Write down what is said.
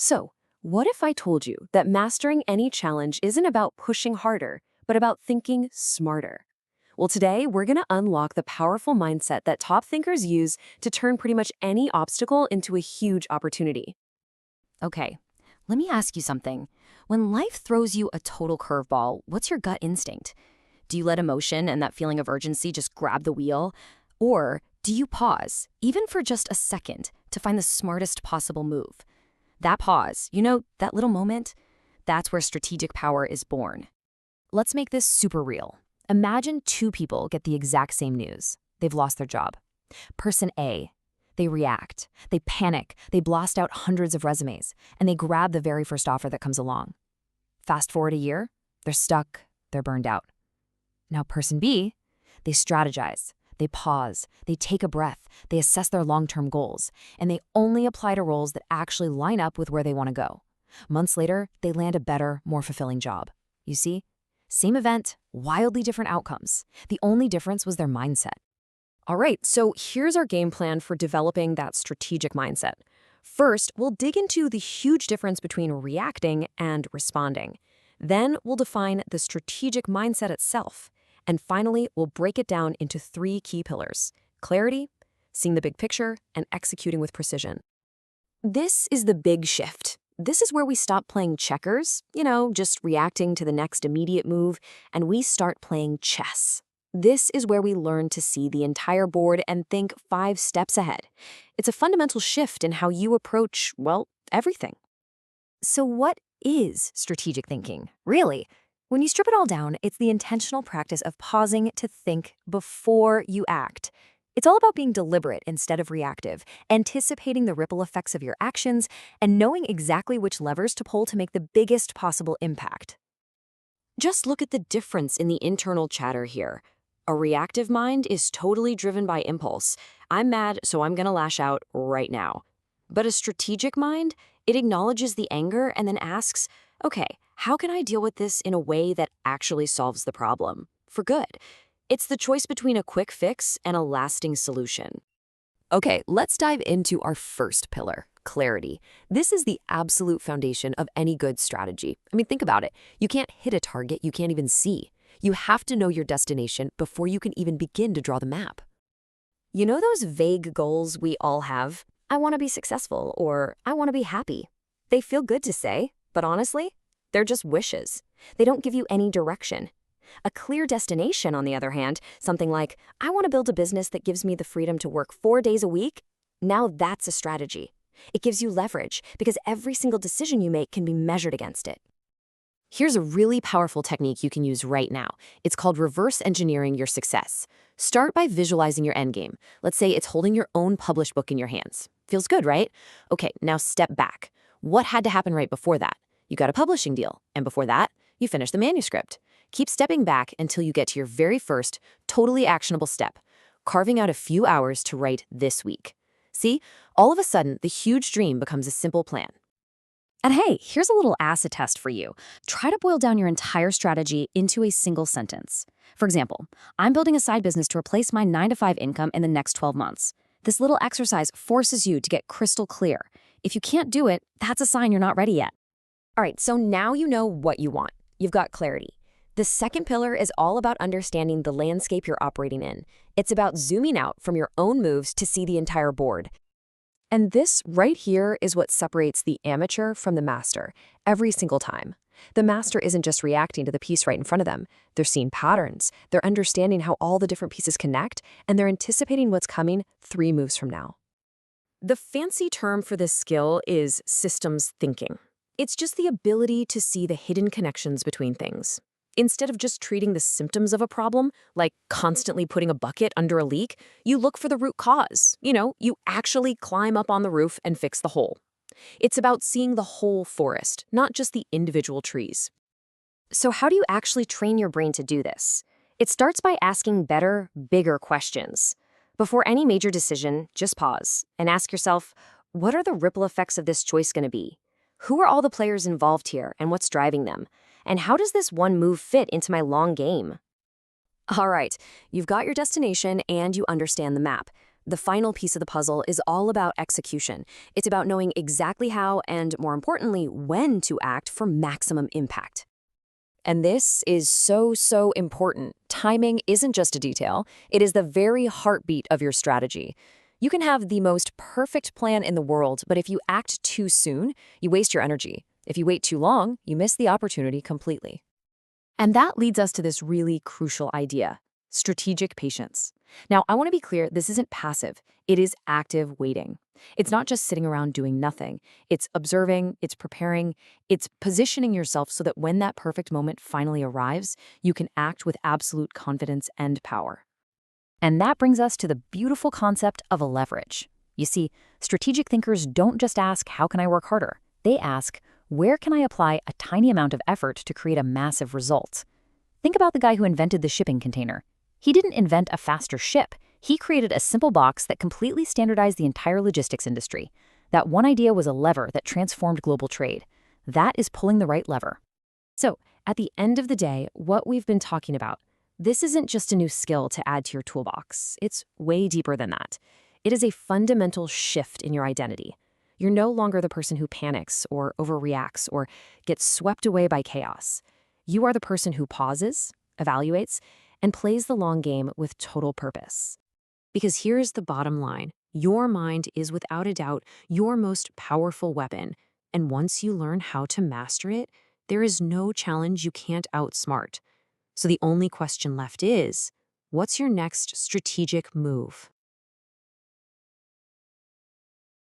So, what if I told you that mastering any challenge isn't about pushing harder, but about thinking smarter? Well, today we're going to unlock the powerful mindset that top thinkers use to turn pretty much any obstacle into a huge opportunity. Okay, let me ask you something. When life throws you a total curveball, what's your gut instinct? Do you let emotion and that feeling of urgency just grab the wheel? Or do you pause, even for just a second, to find the smartest possible move? That pause, that little moment, that's where strategic power is born. Let's make this super real. Imagine two people get the exact same news. They've lost their job. Person A, they react, they panic, they blast out hundreds of resumes, and they grab the very first offer that comes along. Fast forward a year, they're stuck, they're burned out. Now person B, they strategize, they pause, they take a breath, they assess their long-term goals, and they only apply to roles that actually line up with where they want to go. Months later, they land a better, more fulfilling job. You see? Same event, wildly different outcomes. The only difference was their mindset. All right, so here's our game plan for developing that strategic mindset. First, we'll dig into the huge difference between reacting and responding. Then we'll define the strategic mindset itself. And finally, we'll break it down into three key pillars: clarity, seeing the big picture, and executing with precision. This is the big shift. This is where we stop playing checkers, just reacting to the next immediate move, and we start playing chess. This is where we learn to see the entire board and think 5 steps ahead. It's a fundamental shift in how you approach, everything. So what is strategic thinking, really? When you strip it all down, it's the intentional practice of pausing to think before you act. It's all about being deliberate instead of reactive, anticipating the ripple effects of your actions, and knowing exactly which levers to pull to make the biggest possible impact. Just look at the difference in the internal chatter here. A reactive mind is totally driven by impulse. I'm mad, so I'm going to lash out right now. But a strategic mind, it acknowledges the anger and then asks, okay, how can I deal with this in a way that actually solves the problem for good? It's the choice between a quick fix and a lasting solution. Okay, let's dive into our first pillar, clarity. This is the absolute foundation of any good strategy. Think about it. You can't hit a target you can't even see. You have to know your destination before you can even begin to draw the map. You know those vague goals we all have? I want to be successful, or I want to be happy. They feel good to say, but honestly, they're just wishes. They don't give you any direction. A clear destination, on the other hand, something like, I want to build a business that gives me the freedom to work 4 days a week, now that's a strategy. It gives you leverage because every single decision you make can be measured against it. Here's a really powerful technique you can use right now. It's called reverse engineering your success. Start by visualizing your endgame. Let's say it's holding your own published book in your hands. Feels good, right? Okay, now step back. What had to happen right before that? You got a publishing deal, and before that, you finished the manuscript. Keep stepping back until you get to your very first, totally actionable step, carving out a few hours to write this week. See, all of a sudden, the huge dream becomes a simple plan. And hey, here's a little acid test for you. Try to boil down your entire strategy into a single sentence. For example, I'm building a side business to replace my 9-to-5 income in the next 12 months. This little exercise forces you to get crystal clear. If you can't do it, that's a sign you're not ready yet. All right, so now you know what you want. You've got clarity. The second pillar is all about understanding the landscape you're operating in. It's about zooming out from your own moves to see the entire board. And this right here is what separates the amateur from the master every single time. The master isn't just reacting to the piece right in front of them. They're seeing patterns, they're understanding how all the different pieces connect, and they're anticipating what's coming 3 moves from now. The fancy term for this skill is systems thinking. It's just the ability to see the hidden connections between things. Instead of just treating the symptoms of a problem, like constantly putting a bucket under a leak, you look for the root cause. You actually climb up on the roof and fix the hole. It's about seeing the whole forest, not just the individual trees. So how do you actually train your brain to do this? It starts by asking better, bigger questions. Before any major decision, just pause and ask yourself, what are the ripple effects of this choice going to be? Who are all the players involved here and what's driving them? And how does this one move fit into my long game? All right, you've got your destination and you understand the map. The final piece of the puzzle is all about execution. It's about knowing exactly how and, more importantly, when to act for maximum impact. And this is so important. Timing isn't just a detail, it is the very heartbeat of your strategy. You can have the most perfect plan in the world, but if you act too soon, you waste your energy. If you wait too long, you miss the opportunity completely. And that leads us to this really crucial idea: strategic patience. Now, I want to be clear, this isn't passive. It is active waiting. It's not just sitting around doing nothing. It's observing, it's preparing, it's positioning yourself so that when that perfect moment finally arrives, you can act with absolute confidence and power. And that brings us to the beautiful concept of a leverage. You see, strategic thinkers don't just ask, how can I work harder? They ask, where can I apply a tiny amount of effort to create a massive result? Think about the guy who invented the shipping container. He didn't invent a faster ship. He created a simple box that completely standardized the entire logistics industry. That one idea was a lever that transformed global trade. That is pulling the right lever. So, at the end of the day, what we've been talking about, this isn't just a new skill to add to your toolbox. It's way deeper than that. It is a fundamental shift in your identity. You're no longer the person who panics or overreacts or gets swept away by chaos. You are the person who pauses, evaluates, and plays the long game with total purpose. Because here's the bottom line: your mind is without a doubt your most powerful weapon. And once you learn how to master it, there is no challenge you can't outsmart. So the only question left is, what's your next strategic move?